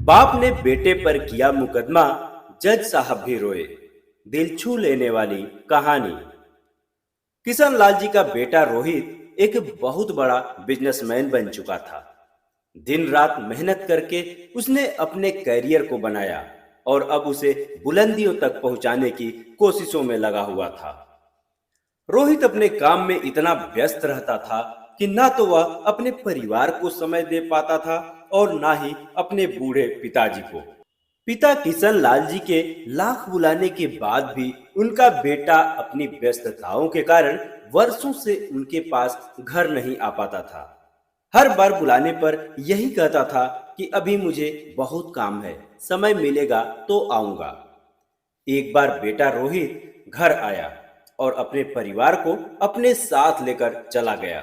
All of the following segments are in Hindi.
बाप ने बेटे पर किया मुकदमा, जज साहब भी रोए। दिल छू लेने वाली कहानी। किशन लाल जी का बेटा रोहित एक बहुत बड़ा बिजनेसमैन बन चुका था। दिन रात मेहनत करके उसने अपने कैरियर को बनाया और अब उसे बुलंदियों तक पहुंचाने की कोशिशों में लगा हुआ था। रोहित अपने काम में इतना व्यस्त रहता था कि ना तो वह अपने परिवार को समय दे पाता था और ना ही अपने बूढ़े पिताजी को। पिता किशन लाल जी के लाख बुलाने के बाद भी उनका बेटा अपनी व्यस्तताओं के कारण वर्षों से उनके पास घर नहीं आ पाता था। हर बार बुलाने पर यही कहता था कि अभी मुझे बहुत काम है, समय मिलेगा तो आऊंगा। एक बार बेटा रोहित घर आया और अपने परिवार को अपने साथ लेकर चला गया।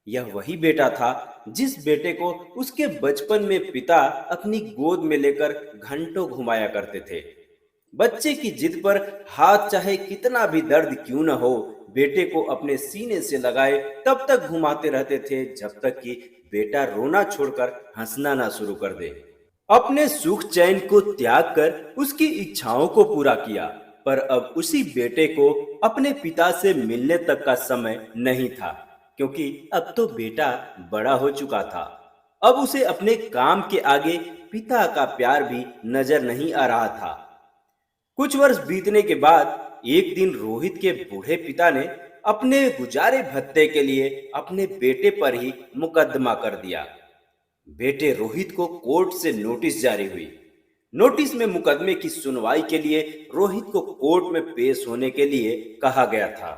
यह वही बेटा था जिस बेटे को उसके बचपन में पिता अपनी गोद में लेकर घंटों घुमाया करते थे। बच्चे की जिद पर हाथ चाहे कितना भी दर्द क्यों न हो, बेटे को अपने सीने से लगाए तब तक घुमाते रहते थे जब तक कि बेटा रोना छोड़कर हंसना ना शुरू कर दे। अपने सुख चैन को त्याग कर उसकी इच्छाओं को पूरा किया, पर अब उसी बेटे को अपने पिता से मिलने तक का समय नहीं था, क्योंकि अब तो बेटा बड़ा हो चुका था। अब उसे अपने काम के आगे पिता का प्यार भी नजर नहीं आ रहा था। कुछ वर्ष बीतने के बाद एक दिन रोहित के बूढ़े पिता ने अपने गुजारे भत्ते के लिए अपने बेटे पर ही मुकदमा कर दिया। बेटे रोहित को कोर्ट से नोटिस जारी हुई। नोटिस में मुकदमे की सुनवाई के लिए रोहित को कोर्ट में पेश होने के लिए कहा गया था।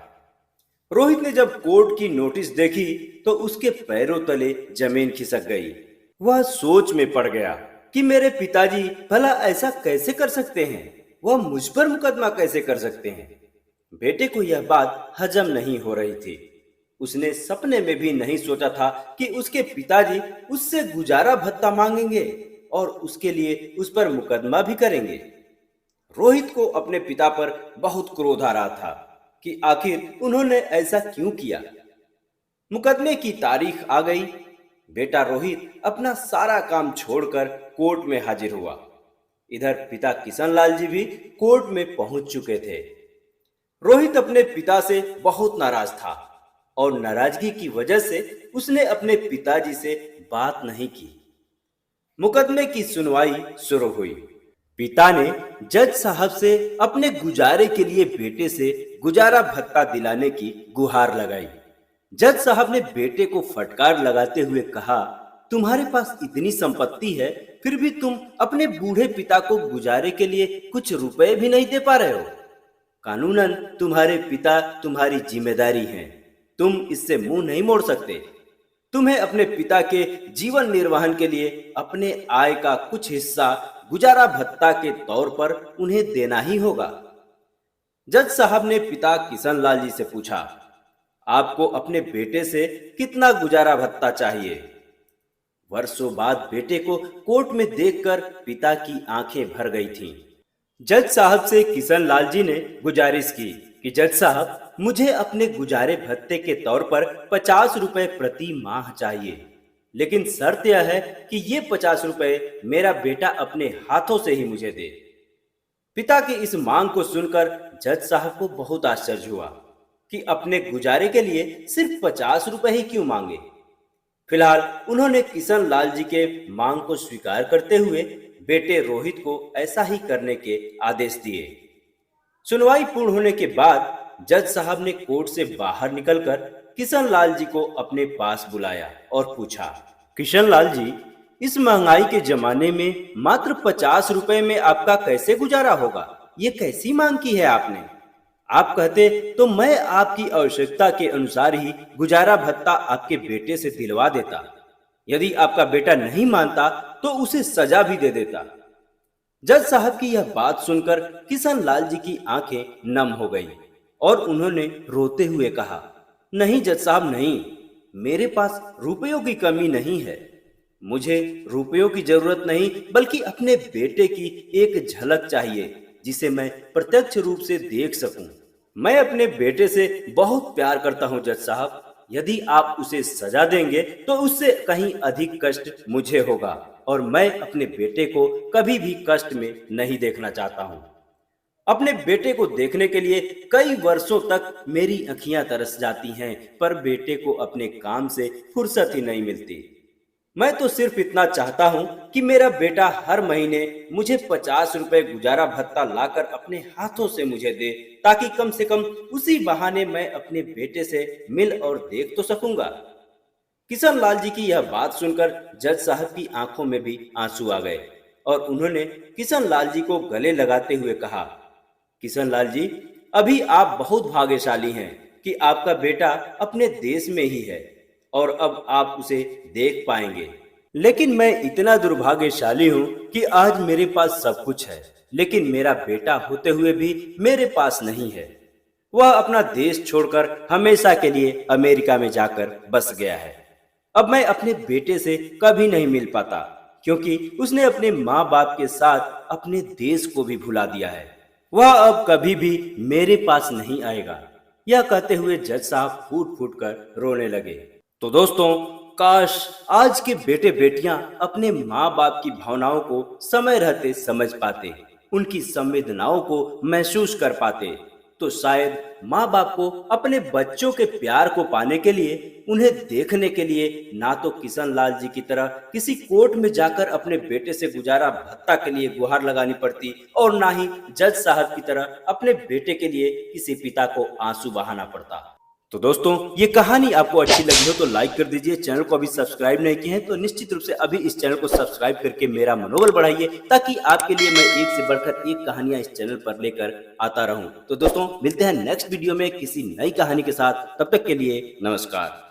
रोहित ने जब कोर्ट की नोटिस देखी तो उसके पैरों तले जमीन खिसक गई। वह सोच में पड़ गया कि मेरे पिताजी भला ऐसा कैसे कर सकते हैं, वह मुझ पर मुकदमा कैसे कर सकते हैं। बेटे को यह बात हजम नहीं हो रही थी। उसने सपने में भी नहीं सोचा था कि उसके पिताजी उससे गुजारा भत्ता मांगेंगे और उसके लिए उस पर मुकदमा भी करेंगे। रोहित को अपने पिता पर बहुत क्रोध आ रहा था कि आखिर उन्होंने ऐसा क्यों किया। मुकदमे की तारीख आ गई। बेटा रोहित अपना सारा काम छोड़कर कोर्ट में हाजिर हुआ। इधर पिता किशन लाल जी भी कोर्ट में पहुंच चुके थे। रोहित अपने पिता से बहुत नाराज था और नाराजगी की वजह से उसने अपने पिताजी से बात नहीं की। मुकदमे की सुनवाई शुरू हुई। पिता ने जज साहब से अपने गुजारे के लिए बेटे से गुजारा भत्ता दिलाने की गुहार लगाई। जज साहब ने बेटे को फटकार लगाते हुए कहा, तुम्हारे पास इतनी संपत्ति है, फिर भी तुम अपने बूढ़े पिता को गुजारे के लिए कुछ रुपए भी नहीं दे पा रहे हो। कानूनन तुम्हारे पिता तुम्हारी जिम्मेदारी हैं, तुम इससे मुंह नहीं मोड़ सकते। तुम्हें अपने पिता के जीवन निर्वाहन के लिए अपने आय का कुछ हिस्सा गुजारा भत्ता के तौर पर उन्हें देना ही होगा। जज साहब ने पिता किशन लाल जी से पूछा, आपको अपने बेटे से कितना गुजारा भत्ता चाहिए? वर्षों बाद बेटे को कोर्ट में देखकर पिता की आंखें भर गई थीं। जज साहब से किशन लाल जी ने गुजारिश की कि जज साहब, मुझे अपने गुजारे भत्ते के तौर पर 50 रुपए प्रति माह चाहिए, लेकिन शर्त यह है कि ये 50 रुपए मेरा बेटा अपने हाथों से ही मुझे दे। पिता की इस मांग को सुनकर जज साहब को बहुत आश्चर्य हुआ कि अपने गुजारे के लिए सिर्फ 50 रुपए ही क्यों मांगे। फिलहाल उन्होंने किशन लाल जी के मांग को स्वीकार करते हुए बेटे रोहित को ऐसा ही करने के आदेश दिए। सुनवाई पूर्ण होने के बाद जज साहब ने कोर्ट से बाहर निकलकर किशन लाल जी को अपने पास बुलाया और पूछा, किशन लाल जी, इस महंगाई के जमाने में मात्र 50 रुपए में आपका कैसे गुजारा होगा? ये कैसी मांग की है आपने? आप कहते तो मैं आपकी आवश्यकता के अनुसार ही गुजारा भत्ता आपके बेटे से दिलवा देता। यदि आपका बेटा नहीं मानता तो उसे सजा भी दे देता। जज साहब की यह बात सुनकर किशन लाल जी की आंखें नम हो गई और उन्होंने रोते हुए कहा, नहीं जज साहब नहीं, मेरे पास रुपयों की कमी नहीं है। मुझे रुपयों की जरूरत नहीं, बल्कि अपने बेटे की एक झलक चाहिए जिसे मैं प्रत्यक्ष रूप से देख सकूं। मैं अपने बेटे से बहुत प्यार करता हूं जज साहब। यदि आप उसे सजा देंगे तो उससे कहीं अधिक कष्ट मुझे होगा। और मैं अपने बेटे को कभी भी कष्ट में नहीं देखना चाहता हूँ। अपने बेटे को देखने के लिए कई वर्षों तक मेरी आंखियां तरस जाती हैं, पर बेटे को अपने काम से फुर्सत ही नहीं मिलती। मैं तो सिर्फ इतना चाहता हूं कि मेरा बेटा हर महीने मुझे 50 रुपए गुजारा भत्ता लाकर अपने हाथों से मुझे दे, ताकि कम से कम उसी बहाने मैं अपने बेटे से मिल और देख तो सकूंगा। किशन लाल जी की यह बात सुनकर जज साहब की आंखों में भी आंसू आ गए और उन्होंने किशन लाल जी को गले लगाते हुए कहा, किशन लाल जी, अभी आप बहुत भाग्यशाली हैं कि आपका बेटा अपने देश में ही है और अब आप उसे देख पाएंगे। लेकिन मैं इतना दुर्भाग्यशाली हूँ कि आज मेरे पास सब कुछ है, लेकिन मेरा बेटा होते हुए भी मेरे पास नहीं है। वह अपना देश छोड़कर हमेशा के लिए अमेरिका में जाकर बस गया है। अब मैं अपने बेटे से कभी नहीं मिल पाता, क्योंकि उसने अपने माँ बाप के साथ अपने देश को भी भुला दिया है। वह अब कभी भी मेरे पास नहीं आएगा। यह कहते हुए जज साहब फूट फूट कर रोने लगे। तो दोस्तों, काश आज के बेटे बेटियां अपने माँ बाप की भावनाओं को समय रहते समझ पाते, उनकी संवेदनाओं को महसूस कर पाते, तो शायद माँ बाप को अपने बच्चों के प्यार को पाने के लिए, उन्हें देखने के लिए ना तो किशन लाल जी की तरह किसी कोर्ट में जाकर अपने बेटे से गुजारा भत्ता के लिए गुहार लगानी पड़ती, और ना ही जज साहब की तरह अपने बेटे के लिए किसी पिता को आंसू बहाना पड़ता। तो दोस्तों, ये कहानी आपको अच्छी लगी हो तो लाइक कर दीजिए। चैनल को अभी सब्सक्राइब नहीं किए हैं तो निश्चित रूप से अभी इस चैनल को सब्सक्राइब करके मेरा मनोबल बढ़ाइए, ताकि आपके लिए मैं एक से बढ़कर एक कहानियां इस चैनल पर लेकर आता रहूं। तो दोस्तों, मिलते हैं नेक्स्ट वीडियो में किसी नई कहानी के साथ। तब तक के लिए नमस्कार।